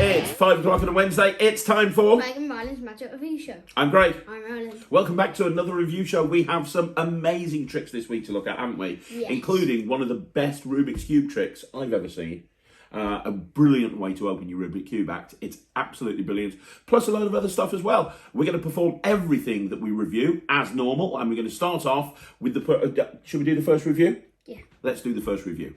It's 5 o'clock on a Wednesday. It's time for Craig and Ryland's Magic Review Show. I'm Craig. I'm Ryland. Welcome back to another review show. We have some amazing tricks this week to look at, haven't we? Yes. Including one of the best Rubik's Cube tricks I've ever seen. A brilliant way to open your Rubik's Cube act. It's absolutely brilliant. Plus a load of other stuff as well. We're going to perform everything that we review as normal. And we're going to start off with the... should we do the first review? Yeah. Let's do the first review.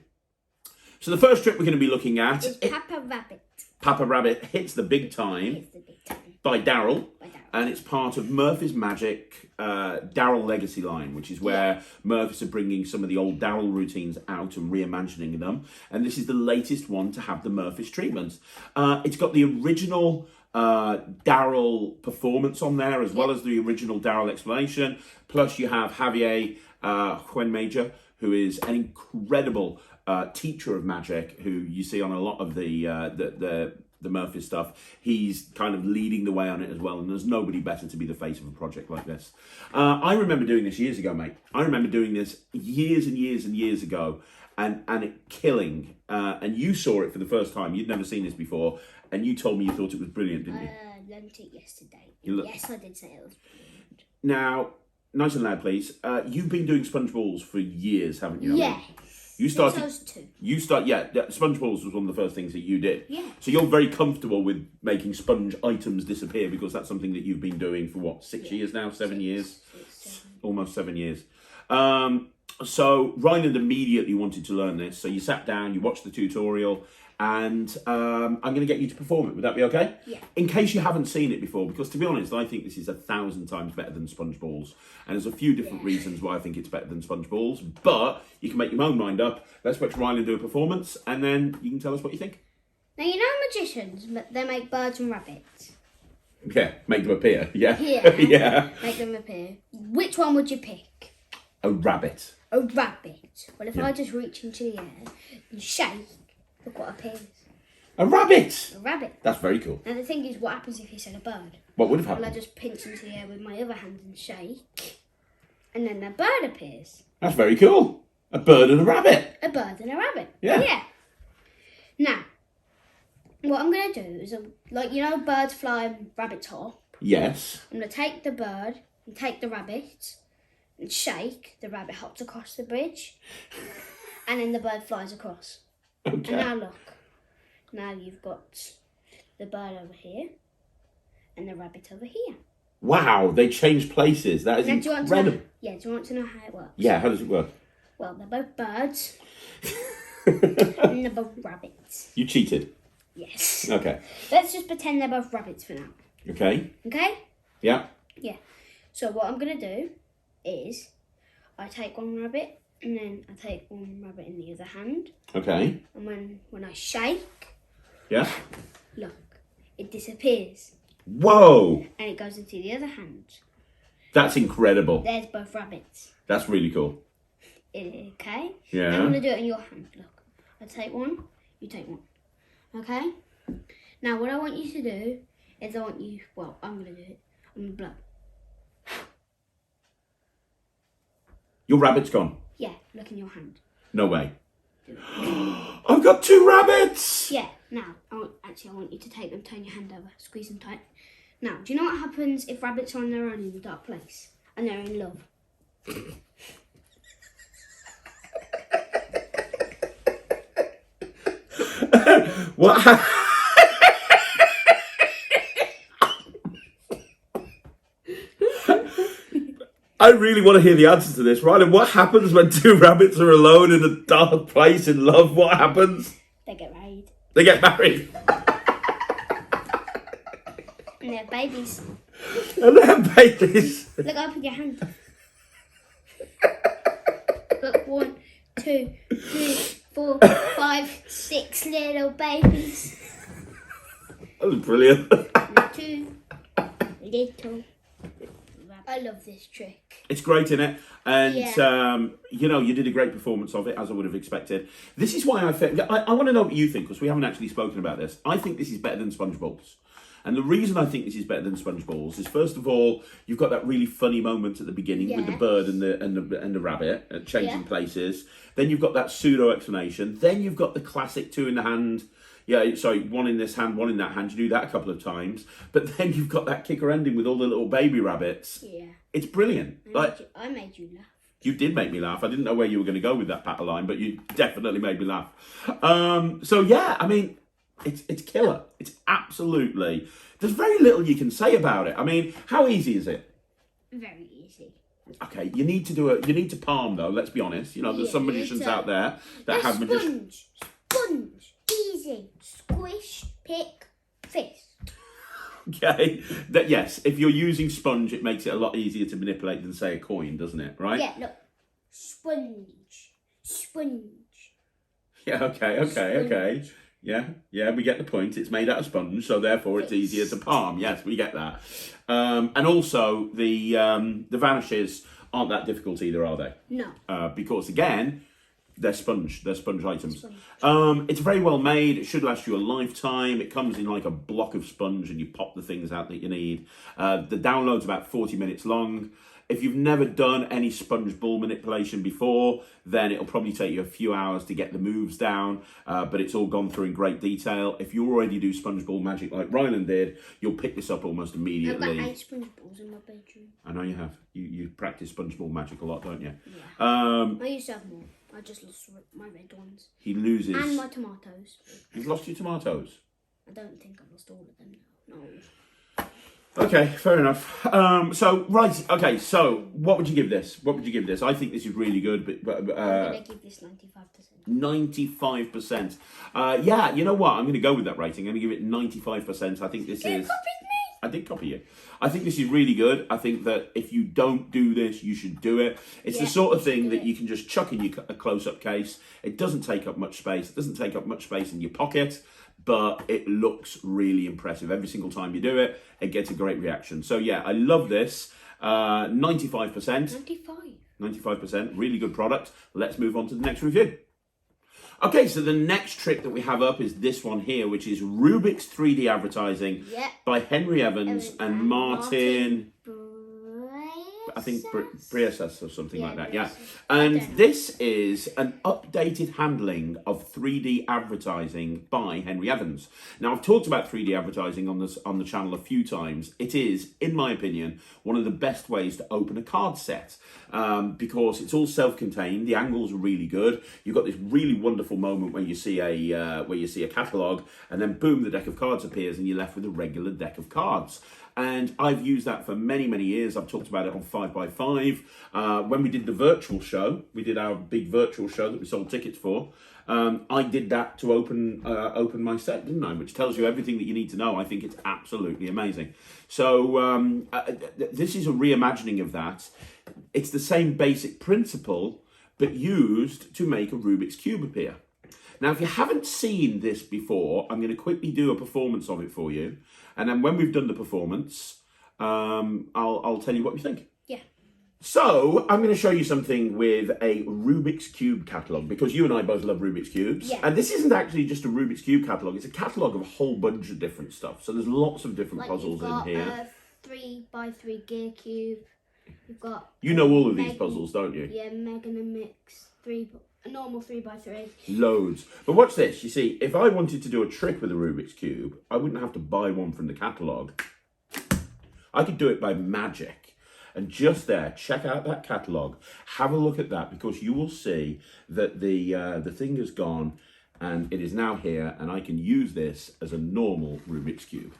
So the first trick we're going to be looking at... is Papa Rabbit. Papa Rabbit Hits the Big Time. Hits the big time. By Daryl. By Daryl. And it's part of Murphy's Magic Daryl Legacy line, which is where Murphy's are bringing some of the old Daryl routines out and reimagining them. And this is the latest one to have the Murphy's treatment. It's got the original Daryl performance on there, as well as the original Daryl explanation. Plus you have Javier Major, who is an incredible teacher of magic, who you see on a lot of the Murphy stuff. He's kind of leading the way on it as well, and there's nobody better to be the face of a project like this. I remember doing this years ago, mate. I remember doing this years and years and years ago, and it killing. And you saw it for the first time. You'd never seen this before, and you told me you thought it was brilliant, didn't you? I learned it yesterday. Yes, I did say it was brilliant. Now, nice and loud, please. You've been doing sponge balls for years, haven't you? Yes. You started. Those two. Sponge balls was one of the first things that you did. Yeah. So you're very comfortable with making sponge items disappear, because that's something that you've been doing for what, 6 years now, 7 years, almost 7 years. So Ryland immediately wanted to learn this. So you sat down, you watched the tutorial, and I'm going to get you to perform it. Would that be okay? Yeah. In case you haven't seen it before, because to be honest, I think this is 1,000 times better than sponge balls. And there's a few different reasons why I think it's better than sponge balls, but you can make your own mind up. Let's watch Ryland do a performance, and then you can tell us what you think. Now, you know magicians, they make birds and rabbits. Yeah, make them appear. Yeah. Yeah. Yeah. Make them appear. Which one would you pick? A rabbit. A rabbit. Well, if I just reach into the air and shake, look what appears. A rabbit! A rabbit. That's very cool. Now the thing is, what happens if you said a bird? What would have Well, happened? I just pinch into the air with my other hand and shake, and then a bird appears. That's very cool. A bird and a rabbit. A bird and a rabbit. Yeah. Yeah. Now, what I'm going to do is, like, you know, birds fly and rabbits hop. Yes. I'm going to take the bird and take the rabbit and shake. The rabbit hops across the bridge, and then the bird flies across. Okay. And now look. Now you've got the bird over here and the rabbit over here. Wow, they changed places. That is Now, do you want to incredible. know, do you want to know how it works? Yeah, how does it work? Well, they're both birds and they're both rabbits. You cheated. Yes. Okay. Let's just pretend they're both rabbits for now. Okay. Okay? Yeah. Yeah. So what I'm going to do is I take one rabbit and then I take one rabbit in the other hand. Okay. And when I shake, Yeah. look, it disappears. Whoa! And it goes into the other hand. That's incredible. There's both rabbits. That's really cool. Okay? Yeah. Now I'm going to do it in your hand. Look. I take one, you take one. Okay? Now what I want you to do is I'm going to do it. I'm going to blow. Your rabbit's gone. Yeah, look in your hand. No way. I've got 2 rabbits! Yeah, now, I want you to take them, turn your hand over, squeeze them tight. Now, do you know what happens if rabbits are on their own in a dark place and they're in love? What? I really want to hear the answer to this, Ryland. What happens when 2 rabbits are alone in a dark place in love? What happens? They get married. They get married. And they have babies. And they have babies. Look up in your hand. Look, 1, 2, 3, 4, 5, 6 little babies. That was brilliant. 2 little. I love this trick. It's great, isn't it? And, Yeah. you did a great performance of it, as I would have expected. This is why I want to know what you think, because we haven't actually spoken about this. I think this is better than Sponge Balls. And the reason I think this is better than Sponge Balls is, first of all, you've got that really funny moment at the beginning with the bird and the rabbit changing places. Then you've got that pseudo explanation. Then you've got the classic 2 in the hand, Yeah, sorry, one in this hand, one in that hand. You do that a couple of times, but then you've got that kicker ending with all the little baby rabbits. Yeah. It's brilliant. I made you laugh. You did make me laugh. I didn't know where you were going to go with that patter line, but you definitely made me laugh. So yeah, I mean, it's killer. It's absolutely. There's very little you can say about it. I mean, how easy is it? Very easy. Okay, you need to palm though. Let's be honest. You know, there's some magicians out there that have magicians. Sponge, easy, squish, pick, fist. Okay, yes. If you're using sponge, it makes it a lot easier to manipulate than say a coin, doesn't it? Right? Yeah. Look, sponge. Yeah. Okay. Yeah. We get the point. It's made out of sponge, so therefore it's easier to palm. Yes, we get that. And also the vanishes aren't that difficult either, are they? No. Because again, they're sponge items. It's very well made. It should last you a lifetime. It comes in like a block of sponge and you pop the things out that you need. The download's about 40 minutes long. If you've never done any sponge ball manipulation before, then it'll probably take you a few hours to get the moves down, but it's all gone through in great detail. If you already do sponge ball magic like Ryland did, you'll pick this up almost immediately. I've got 8 sponge balls in my bedroom. I know you have. You practice sponge ball magic a lot, don't you? Yeah. I used to have more. I just lost my red ones. He loses. And my tomatoes. You've lost your tomatoes? I don't think I've lost all of them now. No. Okay, fair enough. So what would you give this? I think this is really good, but I'm going to give this 95%. 95%. Yeah, you know what? I'm going to go with that rating. I'm going to give it 95%. I think this You is... copied me. I did copy you. I think this is really good. I think that if you don't do this, you should do it. It's the sort of thing that you can just chuck in a close-up case. It doesn't take up much space. It doesn't take up much space in your pocket, but it looks really impressive. Every single time you do it, it gets a great reaction. So yeah, I love this. 95%. 95%. Really good product. Let's move on to the next review. Okay, so the next trick that we have up is this one here, which is Rubik's 3D Advertising by Henry Evans and Martin... I think Braessas or something like that, yeah. And this is an updated handling of 3D advertising by Henry Evans. Now, I've talked about 3D advertising on the channel a few times. It is, in my opinion, one of the best ways to open a card set because it's all self-contained. The angles are really good. You've got this really wonderful moment where you see a catalogue, and then boom, the deck of cards appears, and you're left with a regular deck of cards. And I've used that for many, many years. I've talked about it on 5x5. When we did the virtual show, we did our big virtual show that we sold tickets for. I did that to open my set, didn't I? Which tells you everything that you need to know. I think it's absolutely amazing. So this is a reimagining of that. It's the same basic principle, but used to make a Rubik's Cube appear. Now, if you haven't seen this before, I'm going to quickly do a performance of it for you. And then when we've done the performance, I'll tell you what we think. Yeah. So I'm going to show you something with a Rubik's Cube catalogue, because you and I both love Rubik's Cubes. Yeah. And this isn't actually just a Rubik's Cube catalogue. It's a catalogue of a whole bunch of different stuff. So there's lots of different puzzles in here. 3x3 gear cube. You've got... You know all of these puzzles, don't you? Yeah, Mega and Mix. A normal 3x3. Loads. But watch this. You see, if I wanted to do a trick with a Rubik's Cube, I wouldn't have to buy one from the catalogue. I could do it by magic. And just there, check out that catalogue. Have a look at that, because you will see that the thing has gone and it is now here, and I can use this as a normal Rubik's Cube.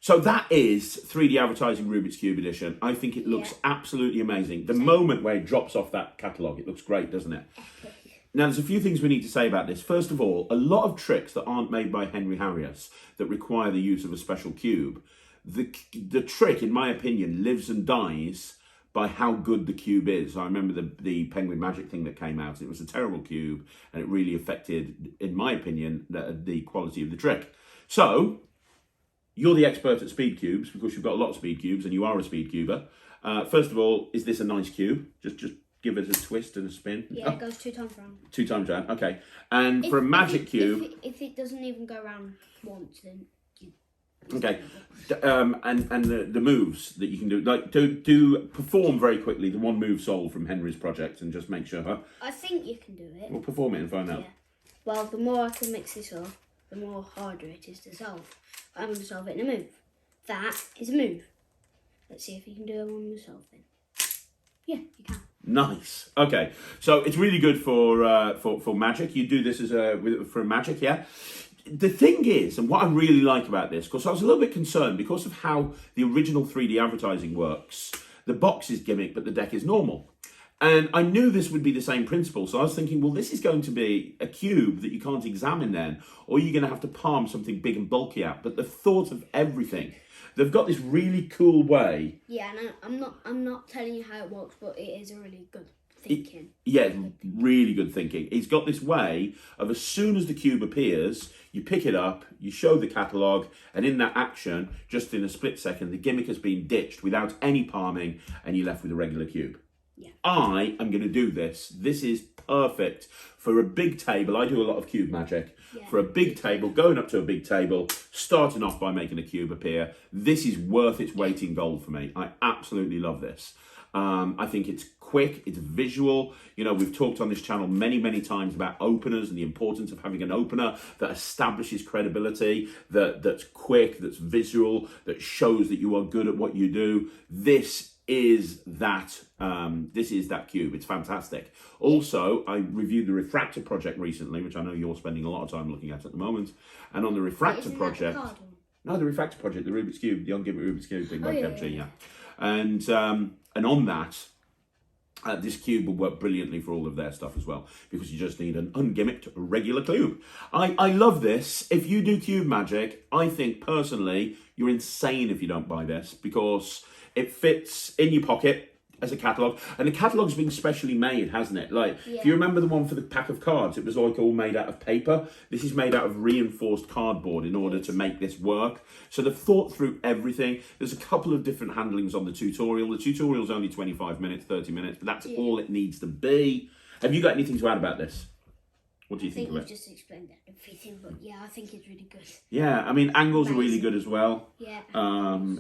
So that is 3D Advertising Rubik's Cube Edition. I think it looks absolutely amazing. The moment where it drops off that catalogue, it looks great, doesn't it? Now, there's a few things we need to say about this. First of all, a lot of tricks that aren't made by Henry Harrius that require the use of a special cube, the trick, in my opinion, lives and dies by how good the cube is. I remember the Penguin Magic thing that came out. It was a terrible cube, and it really affected, in my opinion, the quality of the trick. So... you're the expert at speed cubes, because you've got a lot of speed cubes and you are a speed cuber. First of all, is this a nice cube? Just give it a twist and a spin. Yeah, it goes 2 times round. 2 times round, okay. And for a magic cube... If it doesn't even go round once, then... Okay, and the moves that you can do, like do perform very quickly the one move soul from Henry's project, and just make sure... I think you can do it. We'll perform it and find out. Yeah. Well, the more I can mix this up... the more harder it is to solve. But I'm going to solve it in a move. That is a move. Let's see if you can do a one solve then. Yeah, you can. Nice. Okay, so it's really good for magic. You do this for magic, yeah. The thing is, and what I really like about this, because I was a little bit concerned because of how the original 3D advertising works. The box is gimmick, but the deck is normal. And I knew this would be the same principle, so I was thinking, well, this is going to be a cube that you can't examine then, or you're going to have to palm something big and bulky out. But the thought of everything, they've got this really cool way. Yeah, and I'm not telling you how it works, but it is a really good thinking. Really good thinking. It's got this way of as soon as the cube appears, you pick it up, you show the catalogue, and in that action, just in a split second, the gimmick has been ditched without any palming, and you're left with a regular cube. Yeah. I am going to do this. This is perfect for a big table. I do a lot of cube magic. Yeah. For a big table, going up to a big table, starting off by making a cube appear. This is worth its weight in gold for me. I absolutely love this. I think it's quick, it's visual. You know, we've talked on this channel many, many times about openers and the importance of having an opener that establishes credibility, that's quick, that's visual, that shows that you are good at what you do. This is that cube. It's fantastic. Also, I reviewed the Refractor project recently, which I know you're spending a lot of time looking at the moment. And on the Refractor project, no, the Refractor project, the Rubik's Cube, the on-gimmick Rubik's Cube thing by Kev G, yeah. And on that, this cube will work brilliantly for all of their stuff as well, because you just need an ungimmicked regular cube. I love this. If you do cube magic, I think personally you're insane if you don't buy this, because it fits in your pocket as a catalogue, and the catalogue's been specially made, hasn't it? Like, if you remember the one for the pack of cards, it was like all made out of paper. This is made out of reinforced cardboard in order to make this work. So they've thought through everything. There's a couple of different handlings on the tutorial. The tutorial's only 25 minutes, 30 minutes, but that's all it needs to be. Have you got anything to add about this? What do you think of it? I think you've just explained everything, but yeah, I think it's really good. Yeah, I mean, angles are really good as well. Yeah.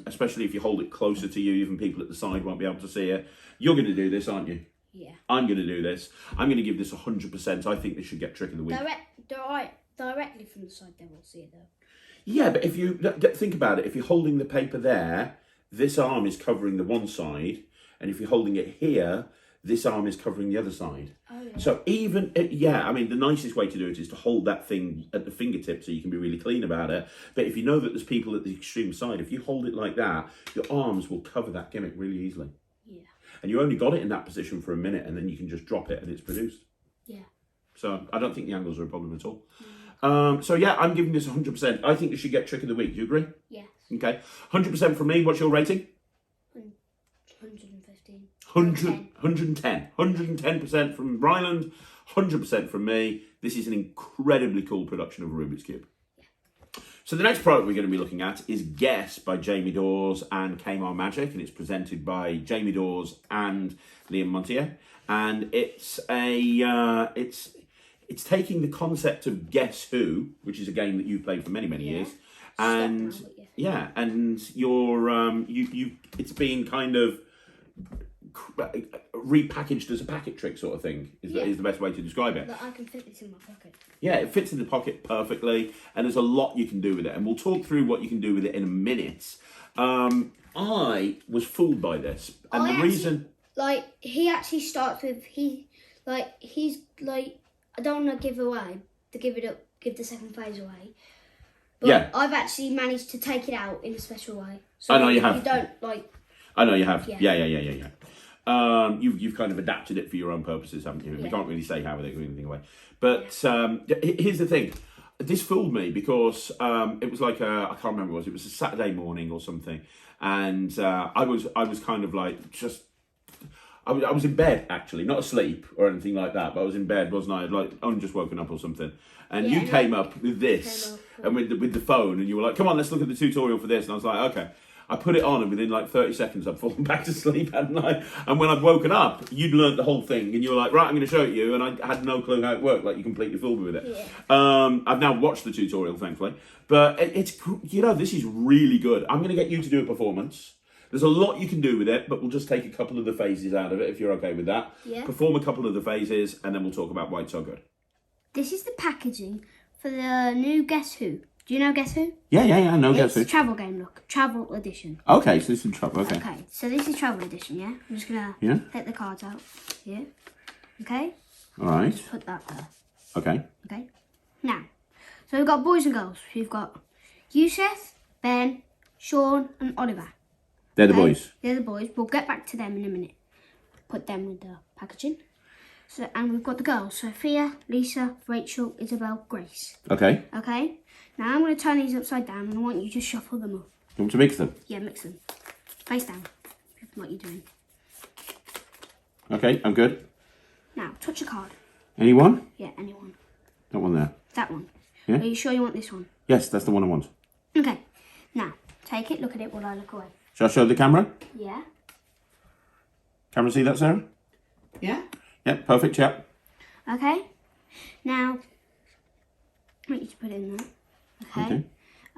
Especially if you hold it closer to you, even people at the side won't be able to see it. You're going to do this, aren't you? Yeah. I'm going to do this. I'm going to give this 100%. I think this should get Trick of the Week. Directly from the side, they will see it though. Yeah, but if you think about it, if you're holding the paper there, this arm is covering the one side, and if you're holding it here, this arm is covering the other side. Oh, yeah. So even, I mean, the nicest way to do it is to hold that thing at the fingertip so you can be really clean about it. But if you know that there's people at the extreme side, if you hold it like that, your arms will cover that gimmick really easily. Yeah. And you only got it in that position for a minute, and then you can just drop it and it's produced. Yeah. So I don't think the angles are a problem at all. So yeah, I'm giving this 100%. I think you should get Trick of the Week. Do you agree? Yes. Okay. 100% from me. What's your rating? 115. 110. 110% from Ryland, 100% from me. This is an incredibly cool production of a Rubik's Cube. Yeah. So the next product we're going to be looking at is Guess by Jamie Daws and Kaymar Magic, and it's presented by Jamie Daws and Liam Montier. And it's it's taking the concept of Guess Who, which is a game that you've played for many, many years, and and it's been kind of repackaged as a packet trick sort of thing is the best way to describe it. But I can fit this in my pocket. Yeah, it fits in the pocket perfectly, and there's a lot you can do with it, and we'll talk through what you can do with it in a minute. I was fooled by this, and the reason, he actually starts with he's I don't want to give the second phase away. But I've actually managed to take it out in a special way. So I know you have. You don't I know you have. Yeah. You've kind of adapted it for your own purposes, haven't you? We can't really say how they give anything away. But here's the thing. This fooled me because it was like I can't remember what it was. It was a Saturday morning or something, and I was kind of like I was in bed actually, not asleep or anything like that, but I was in bed, wasn't I? I'd only just woken up or something, and you came up with this and with the phone, and you were like, "Come on, let's look at the tutorial for this." And I was like, "Okay." I put it on, and within 30 seconds, I'd fallen back to sleep, hadn't I? And when I'd woken up, you'd learnt the whole thing, and you were like, "Right, I'm going to show it you," and I had no clue how it worked. You completely fooled me with it. Yeah. I've now watched the tutorial, thankfully, but it's this is really good. I'm going to get you to do a performance. There's a lot you can do with it, but we'll just take a couple of the phases out of it if you're okay with that. Yeah. Perform a couple of the phases, and then we'll talk about why it's so good. This is the packaging for the new Guess Who. Do you know Guess Who? Yeah. No, It's guess who? travel game, look. Travel edition. Okay, so this is trouble. Okay. Okay, so this is travel edition, yeah? I'm just going Yeah. to take the cards out here. Okay? All right. Put that there. Okay. Okay? Now, so we've got boys and girls. We've got Yusuf, Ben, Sean and Oliver. They're the Okay? boys. They're the boys. We'll get back to them in a minute. Put them with the packaging. So, and we've got the girls. Sophia, Lisa, Rachel, Isabel, Grace. Okay. Okay? Now I'm going to turn these upside down and I want you to shuffle them up. You want to mix them? Yeah, mix them. Face down. What you're doing. Okay, I'm good. Now, touch a card. Anyone? Yeah, anyone. That one there. That one. Yeah? Are you sure you want this one? Yes, that's the one I want. Okay. Now, take it, look at it while I look away. Shall I show the camera? Yeah. Camera see that, Sarah? Yeah? Yep, perfect, yep. Okay. Now, I want you to put it in there. Okay. Okay.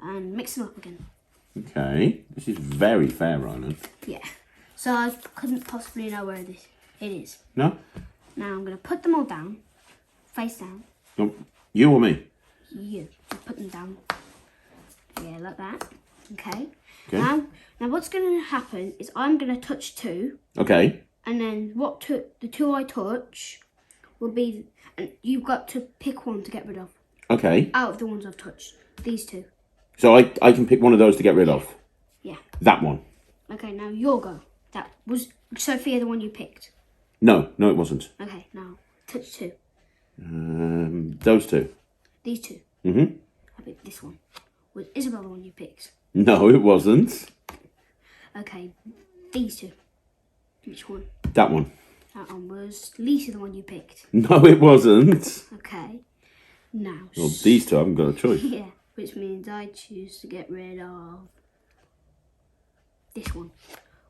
And mix them up again. Okay. This is very fair, Ryland. Yeah. So I couldn't possibly know where it is. No? Now I'm going to put them all down. Face down. No, you or me? You. Just put them down. Yeah, like that. Okay. Okay. Now what's going to happen is I'm going to touch two. Okay. And then the two I touch will be, and you've got to pick one to get rid of. Okay. Out of the ones I've touched. These two. So I can pick one of those to get rid of? Yeah. That one? Okay, now your go. That was Sophia the one you picked. No, it wasn't. Okay, now touch two. Those two? These two. Mm-hmm. I picked this one. Was Isabel the one you picked? No, it wasn't. Okay, these two. Which one? That one? That one was Lisa the one you picked. No, it wasn't. Okay. Now. Well, these two, I haven't got a choice. Yeah, which means I choose to get rid of this one.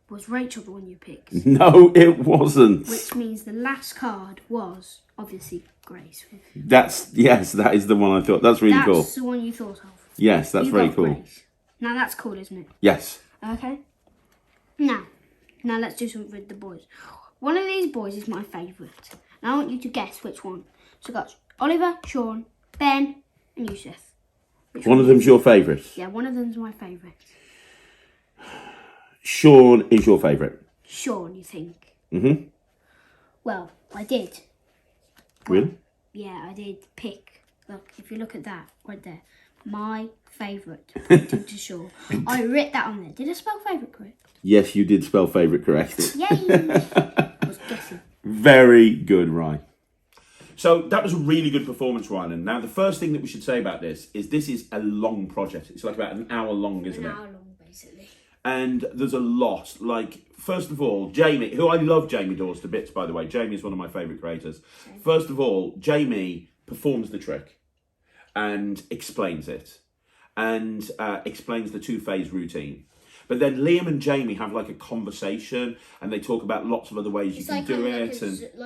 Was Rachel the one you picked? No, it wasn't. Which means the last card was obviously Grace. Yes, that is the one I thought. That's really cool. That's the one you thought of. Yes, that's You very got cool. Grace. Now that's cool, isn't it? Yes. Okay. Now let's do something with the boys. One of these boys is my favourite. Now I want you to guess which one. So got Oliver, Sean, Ben, and Yusuf. One of them's your favourite. Yeah, one of them's my favourite. Sean is your favourite. Sean, you think? Mm-hmm. Well, I did. Really? Yeah, I did pick. Look, if you look at that right there, my favourite. Pointing to Sean. I writ that on there. Did I spell favourite correct? Yes, you did spell favourite correct. Yay! I was guessing. Very good, Ryan. So that was a really good performance, Ryland. Now, the first thing that we should say about this is a long project. It's like about an hour long, isn't An it? hour long, basically. And there's a lot. Like, first of all, Jamie, who I love Jamie Daws to bits, by the way. Jamie is one of my favourite creators. Same. First of all, Jamie performs the trick and explains it. And explains the two-phase routine. But then Liam and Jamie have like a conversation and they talk about lots of other ways you can do it.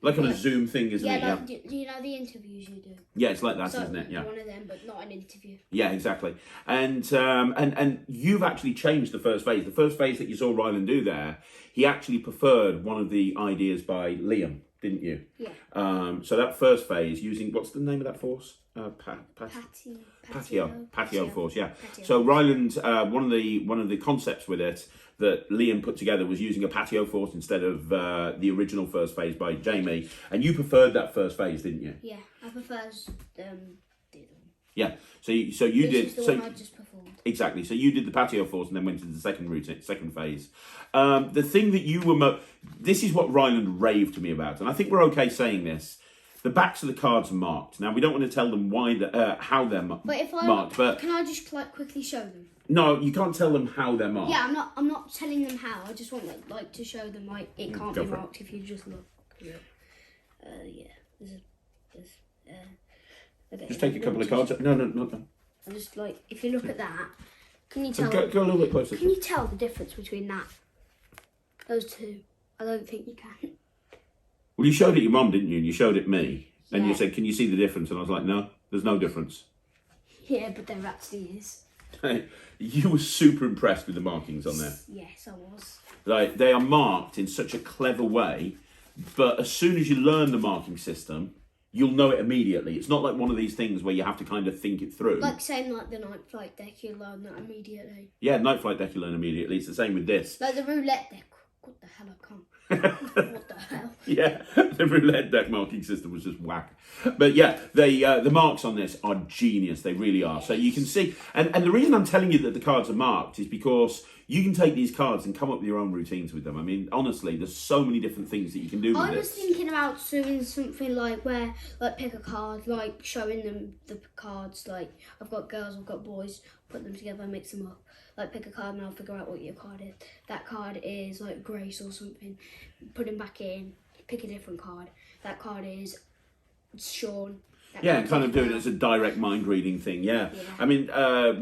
Like on a Zoom thing, isn't it? Yeah, do you know the interviews you do? Yeah, it's like that, So, isn't it? Yeah. one of them, but not an interview. Yeah, exactly. And you've actually changed the first phase. The first phase that you saw Ryland do there, he actually preferred one of the ideas by Liam, didn't you? Yeah. So that first phase, using, what's the name of that force? Patio force, yeah. Patio. So Ryland, one of the concepts with it that Liam put together was using a patio force instead of the original first phase by Jamie, and you preferred that first phase, didn't you? Yeah, I prefer the other one. Yeah. So you This did. is the So one I just performed. exactly. So you did the patio force and then went to the second phase. The thing that you were this is what Ryland raved to me about, and I think we're okay saying this. The backs of the cards are marked. Now we don't want to tell them why how they're marked. But Can I just quickly show them? no, you can't tell them how they're marked. Yeah, I'm not telling them how. I just want to show them it can't Go be for it. marked if you just look. Yeah. Okay. Just take a couple of cards. No. I'm just if you look at that, can you tell? Go a little bit closer. Can you tell the difference between those two? I don't think you can. Well, you showed it your mum, didn't you? And you showed it me. And you Yeah. said, can you see the difference? And I was like, no, there's no difference. Yeah, but there actually is. You were super impressed with the markings on there. Yes, I was. Like, they are marked in such a clever way, but as soon as you learn the marking system, you'll know it immediately. It's not like one of these things where you have to kind of think it through. Like saying like the night flight deck, you learn that immediately. Yeah, night flight deck you learn immediately. It's the same with this. Like the roulette deck. What the hell, I can't. What the hell? Yeah, the roulette deck marking system was just whack. But yeah, the marks on this are genius. They really are. So you can see, and the reason I'm telling you that the cards are marked is because you can take these cards and come up with your own routines with them. I mean, honestly, there's so many different things that you can do with I was this. thinking about doing something like where, like, pick a card, like showing them the cards. Like, I've got girls, I've got boys, put them together, mix them up. Like, pick a card and I'll figure out what your card is. That card is like Grace or something. Put him back in. Pick a different card. That card is Sean. Yeah, and kind of doing it as a direct mind reading thing, yeah. I mean,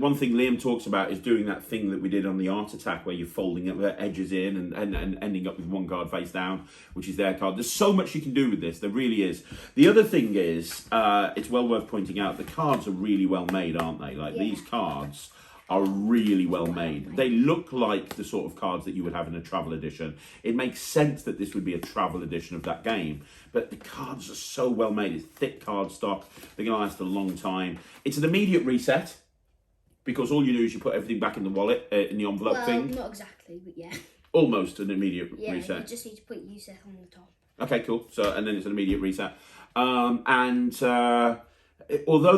one thing Liam talks about is doing that thing that we did on the Art Attack where you're folding up the edges in and ending up with one card face down, which is their card. There's so much you can do with this, there really is. The other thing is, it's well worth pointing out, the cards are really well made, aren't they? Like, these cards are really well made. They look like the sort of cards that you would have in a travel edition. It makes sense that this would be a travel edition of that game, but the cards are so well made. It's thick card stock. They're going to last a long time. It's an immediate reset because all you do is you put everything back in the wallet, in the envelope thing. Not exactly, but yeah. Almost an immediate reset. Yeah, you just need to put USEC on the top. Okay, cool. So, and then it's an immediate reset. Although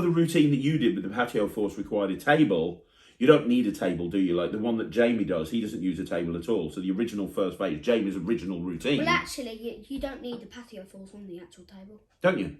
the routine that you did with the Patio Force required a table, you don't need a table, do you? Like the one that Jamie does, he doesn't use a table at all. So the original first phase, Jamie's original routine. Well, actually, you don't need the patio force on the actual table. Don't you?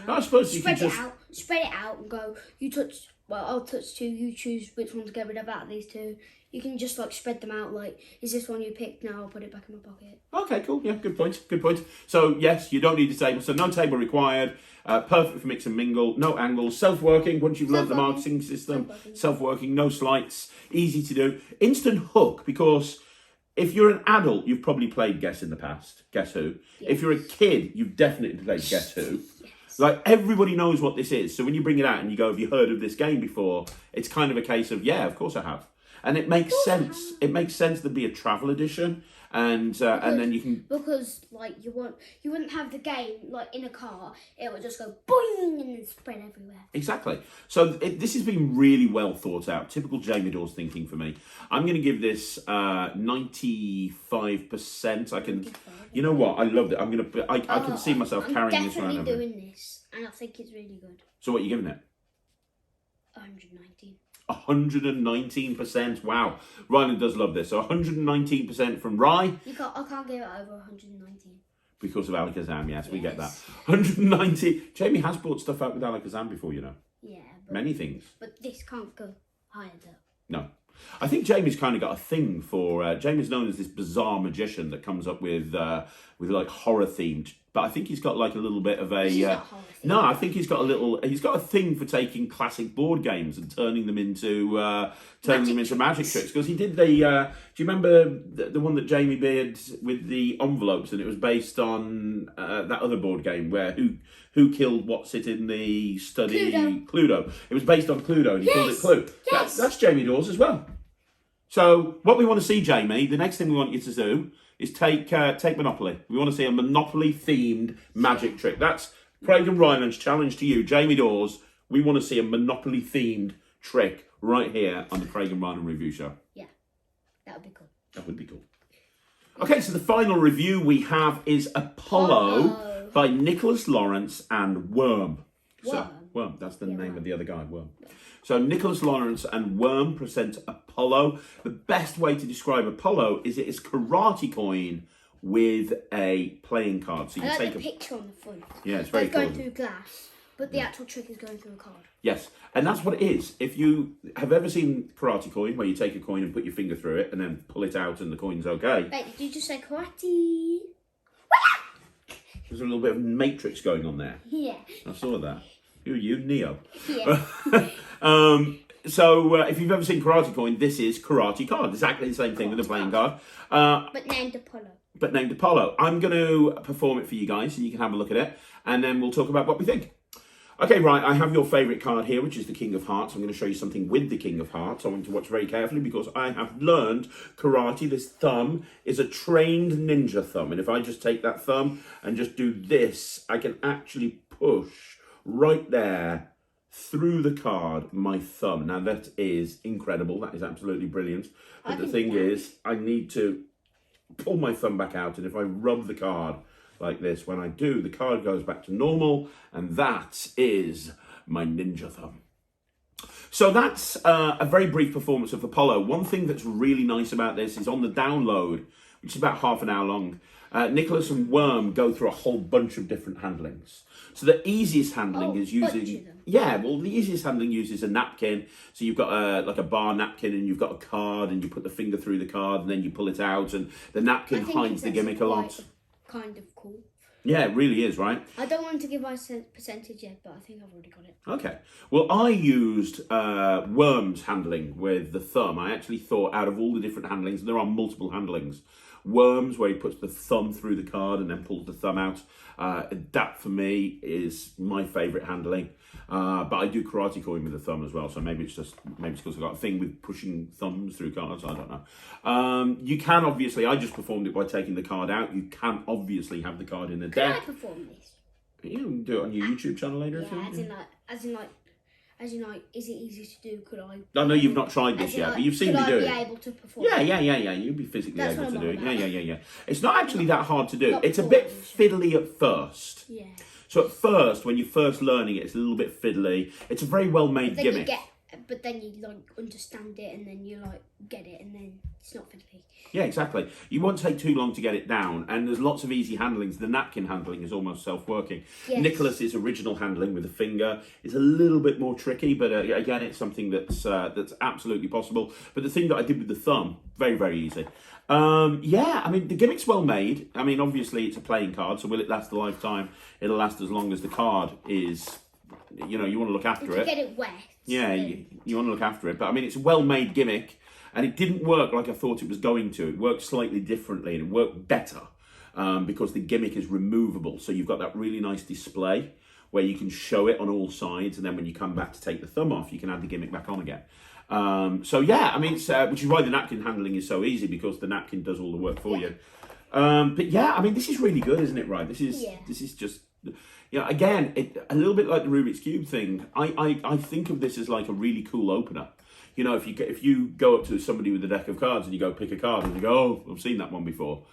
No. I suppose you can just... Spread it out and go, you touch... Well, I'll touch two, you choose which one to get rid of out of these two. You can just, like, spread them out, like, is this one you picked? No, I'll put it back in my pocket. Okay, cool. Yeah, good point. Good point. So, yes, you don't need a table. So, no table required. Perfect for mix and mingle. No angles. Self-working, once you've learned the marking system. Self-working, no slights. Easy to do. Instant hook, because if you're an adult, you've probably played Guess in the past. Guess Who. Yes. If you're a kid, you've definitely played Guess Who. Yes. Like, everybody knows what this is. So when you bring it out and you go, have you heard of this game before? It's kind of a case of, yeah, of course I have. And it makes sense. It makes sense to be a travel edition. And then you can, because like you wouldn't have the game like in a car. It would just go boing and then spread everywhere. Exactly. So this has been really well thought out. Typical Jamie Daws thinking for me. I'm going to give this 95%. I can, you know what? I loved it. I can see myself carrying this around. I'm definitely doing this, and I think it's really good. So what are you giving it? 119. 119%. Wow. Ryland does love this. So 119% from Rye. I can't give it over 119. Because of Alakazam, yes, we get that. 190. Jamie has bought stuff out with Alakazam before, you know. Yeah. Many things. But this can't go higher though. No. I think Jamie's kind of got a thing for... Jamie's known as this bizarre magician that comes up with like horror themed. But I think he's got like a little bit of a... no, I think he's got a thing for taking classic board games and turning them into magic tricks. Because he did the... do you remember the one that Jamie did with the envelopes, and it was based on that other board game where who killed what's it in the study? Cluedo. It was based on Cluedo, and he called it Clue. Yes. That's Jamie Daws as well. So what we want to see, Jamie, the next thing we want you to do is take Monopoly. We want to see a Monopoly-themed magic trick. That's Craig and Ryland's challenge to you, Jamie Daws. We want to see a Monopoly-themed trick right here on the Craig and Ryland review show. Yeah, that would be cool. That would be cool. Okay, so the final review we have is Apollo by Nicholas Lawrence and Worm. Worm, that's the name of the other guy, Worm. So Nicholas Lawrence and Worm present Apollo. The best way to describe Apollo is it is Karate Coin with a playing card. So you I like take the picture on the front. Yeah, it's very cool. Going through glass, but the actual trick is going through a card. Yes, and that's what it is. If you have ever seen Karate Coin, where you take a coin and put your finger through it and then pull it out and the coin's okay. Wait, did you just say karate? There's a little bit of Matrix going on there. Yeah. I saw that. Who are you? Neo. Yeah. So if you've ever seen Karate Coin, this is Karate Card. Exactly the same thing with a playing card. But named Apollo. I'm going to perform it for you guys so you can have a look at it. And then we'll talk about what we think. Okay, right. I have your favourite card here, which is the King of Hearts. I'm going to show you something with the King of Hearts. I want you to watch very carefully because I have learned karate. This thumb is a trained ninja thumb. And if I just take that thumb and just do this, I can actually push right there through the card my thumb. Now that is incredible. That is absolutely brilliant. But the thing is, I need to pull my thumb back out, and if I rub the card like this, when I do, the card goes back to normal, and that is my ninja thumb. So that's a very brief performance of Apollo. One thing that's really nice about this is on the download, which is about half an hour long, Nicholas and Worm go through a whole bunch of different handlings. So the easiest handling is using... the easiest handling uses a napkin. So you've got like a bar napkin, and you've got a card, and you put the finger through the card, and then you pull it out, and the napkin hides the gimmick a lot. Kind of cool. Yeah, it really is, right? I don't want to give my percentage yet, but I think I've already got it. Okay. Well, I used Worm's handling with the thumb. I actually thought out of all the different handlings, there are multiple handlings. Worms, where he puts the thumb through the card and then pulls the thumb out. That, for me, is my favourite handling. But I do karate coin with the thumb as well, so maybe it's because I've got a thing with pushing thumbs through cards, I don't know. You can obviously, I just performed it by taking the card out. You can obviously have the card in the deck. Can I perform this? You can do it on your YouTube channel later. Yeah, as in like, is it easy to do? Could I? I know you've not tried this yet, but you've seen me do it. Could I be able to perform? Yeah. You'd be physically able to do it. Yeah. It's not actually that hard to do. It's a boring. bit fiddly at first. Yeah. So at first, when you're first learning it, it's a little bit fiddly. It's a very well-made gimmick. But then you like understand it, and then you like get it, and then it's not fiddly. Yeah, exactly. You won't take too long to get it down, and there's lots of easy handlings. The napkin handling is almost self-working. Yes. Nicholas's original handling with the finger is a little bit more tricky, but again, it's something that's absolutely possible. But the thing that I did with the thumb, very, very easy. Yeah, I mean, the gimmick's well made. I mean, obviously, it's a playing card, so will it last a lifetime? It'll last as long as the card is, you want to look after it. If you get it wet. Yeah, you want to look after it. But, I mean, it's a well-made gimmick, and it didn't work like I thought it was going to. It worked slightly differently, and it worked better because the gimmick is removable. So you've got that really nice display where you can show it on all sides, and then when you come back to take the thumb off, you can add the gimmick back on again. So yeah, I mean, it's, which is why the napkin handling is so easy, because the napkin does all the work for you. But yeah, I mean, this is really good, isn't it? Right? This is just, again, a little bit like the Rubik's Cube thing. I think of this as like a really cool opener. If you go up to somebody with a deck of cards and you go pick a card and you go, oh, I've seen that one before.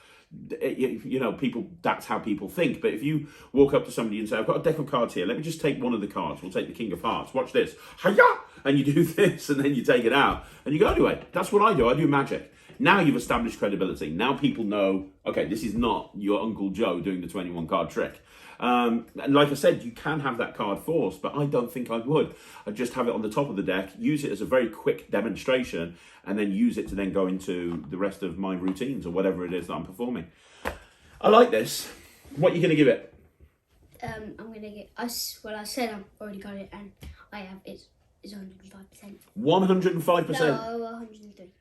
People, that's how people think. But if you walk up to somebody and say, I've got a deck of cards here, let me just take one of the cards. We'll take the King of Hearts. Watch this. Hiya! And you do this, and then you take it out. And you go, anyway, that's what I do. I do magic. Now you've established credibility. Now people know, okay, this is not your Uncle Joe doing the 21 card trick. And like I said, you can have that card forced, but I don't think I would. I'd just have it on the top of the deck, use it as a very quick demonstration, and then use it to then go into the rest of my routines or whatever it is that I'm performing. I like this. What are you going to give it? I'm going to get... I said I've already got it, and I have... It's 105%. 105%? No, 103.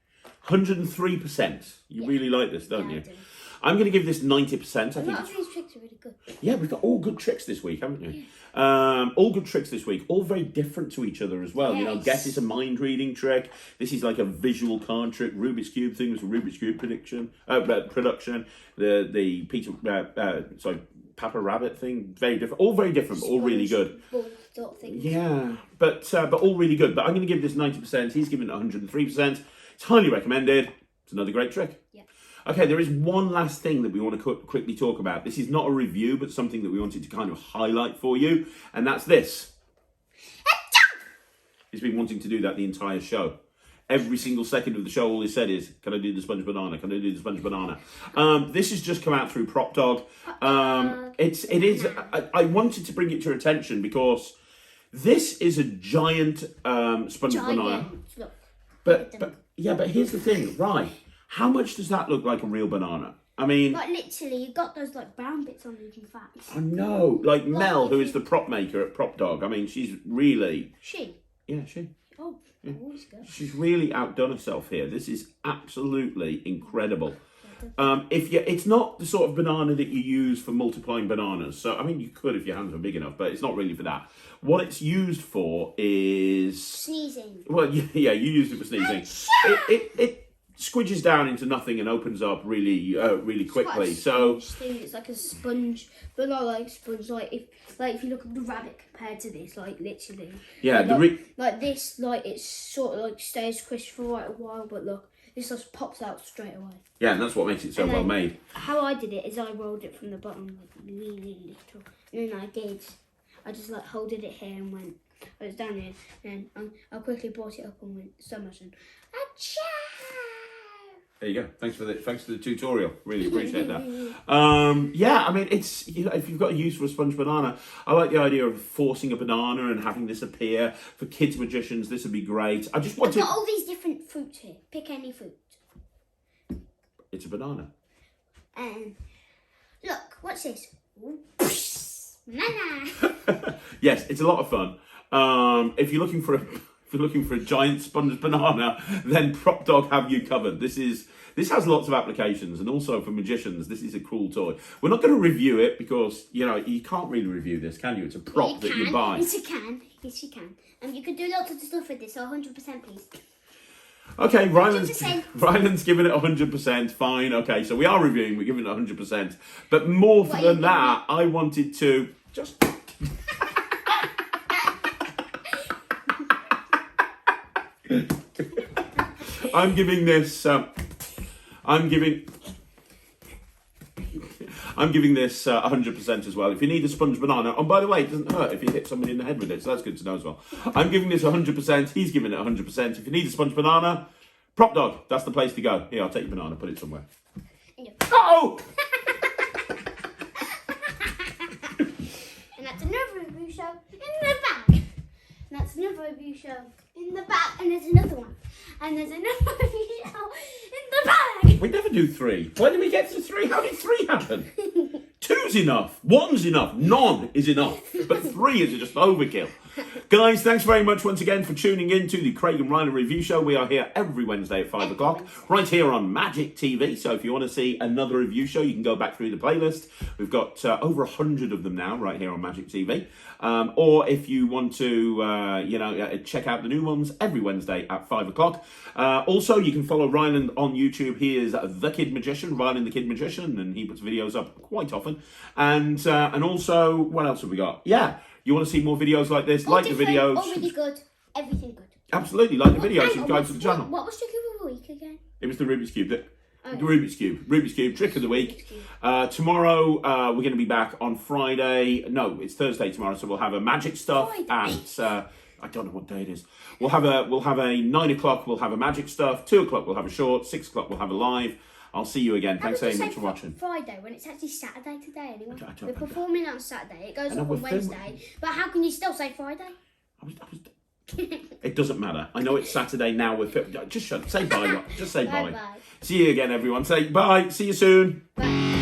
103%. You really like this, don't you? I do. I'm going to give this 90%. A lot of these tricks are really good. Yeah, we've got all good tricks this week, haven't we? All good tricks this week, all very different to each other as well. Yes. Guess is a mind reading trick. This is like a visual card trick. Rubik's Cube thing was a Rubik's Cube production. The Peter, Papa Rabbit thing, very different. All very different, but all really good. Sort of thing. Yeah, but all really good. But I'm going to give this 90%. He's given it 103%. It's highly recommended. It's another great trick. Yeah. Okay, there is one last thing that we want to quickly talk about. This is not a review, but something that we wanted to kind of highlight for you, and that's this. He's been wanting to do that the entire show. Every single second of the show, all he said is, can I do the sponge banana? Can I do the sponge banana? This has just come out through Prop Dog. It is. I wanted to bring it to your attention because this is a giant sponge banana. Look. But here's the thing, right? How much does that look like a real banana? I mean... Like, literally, you've got those, like, brown bits on these, in fact. I know. Like Mel, who is the prop maker at Prop Dog. I mean, she's really... She? Yeah, she. Oh, always good. She's really outdone herself here. This is absolutely incredible. It's not the sort of banana that you use for multiplying bananas. So, I mean, you could if your hands were big enough, but it's not really for that. What it's used for is... Sneezing. Well, yeah, you used it for sneezing. squidges down into nothing and opens up really quickly. It's So thing. It's like a sponge, but not like sponge. Like if you look at the rabbit compared to this, like literally. yeah, like this, like it's sort of like stays crisp for quite a while, but look, this just pops out straight away. yeah, and that's what makes it so And well then made. How I did it is I rolled it from the bottom like really little, and then I just like holded it here and went. I was down here, and I quickly brought it up and went so much and achoo! There you go. Thanks for the tutorial. Really appreciate that. Yeah, I mean, it's, you know, if you've got a use for a sponge banana, I like the idea of forcing a banana and having this appear for kids magicians. This would be great. I just I've wanted. got all these different fruits here. Pick any fruit. It's a banana. And look, what's this? Banana. Yes, it's a lot of fun. If you're looking for a giant sponge banana, then Prop Dog have you covered. This has lots of applications, and also for magicians, this is a cool toy. We're not going to review it because, you know, you can't really review this, can you? It's a prop that you buy. Yes, you can. Yes, you can. And you can do lots of stuff with this, so 100% please. Okay, 100%. Ryland's giving it 100%. Fine. Okay, so we are reviewing. We're giving it 100%. But more than that, I wanted to just. I'm giving this 100% as well. If you need a sponge banana, and by the way, it doesn't hurt if you hit somebody in the head with it, so that's good to know as well. I'm giving this 100%. He's giving it 100%. If you need a sponge banana, Prop Dog, that's the place to go. Here, I'll take your banana, put it somewhere. Oh! And that's another review show in the back. And that's another review show in the back. And there's another one. And there's another review show in the back. We never do 3. When did we get to 3? How did 3 happen? 2's enough. 1's enough. None is enough. But 3 is just overkill. Guys, thanks very much once again for tuning in to the Craig and Ryland Review Show. We are here every Wednesday at 5 o'clock, right here on Magic TV. So if you want to see another review show, you can go back through the playlist. We've got over 100 of them now right here on Magic TV. Or if you want to, check out the new ones every Wednesday at 5 o'clock. Also, you can follow Ryland on YouTube. He is The Kid Magician, Ryland the Kid Magician, and he puts videos up quite often. And also, what else have we got? Yeah. You want to see more videos like this? Like the videos. All really good. Everything good. Like the videos. Subscribe to the channel. What was Trick of the Week again? It was the Rubik's Cube. The Rubik's Cube. Rubik's Cube, Trick of the Week. Tomorrow, we're going to be back on Friday. No, it's Thursday tomorrow, so we'll have a magic stuff at... I don't know what day it is. We'll have a 9 o'clock, we'll have a magic stuff. 2 o'clock, we'll have a short. 6 o'clock, we'll have a live. I'll see you again. Thanks very much for watching. Friday, when it's actually Saturday today anyway. We're performing on Saturday. It goes up on Wednesday. But how can you still say Friday? It doesn't matter. I know it's Saturday now. Just shut up. Say bye. Just say bye. Bye. See you again, everyone. Say bye. See you soon. Bye.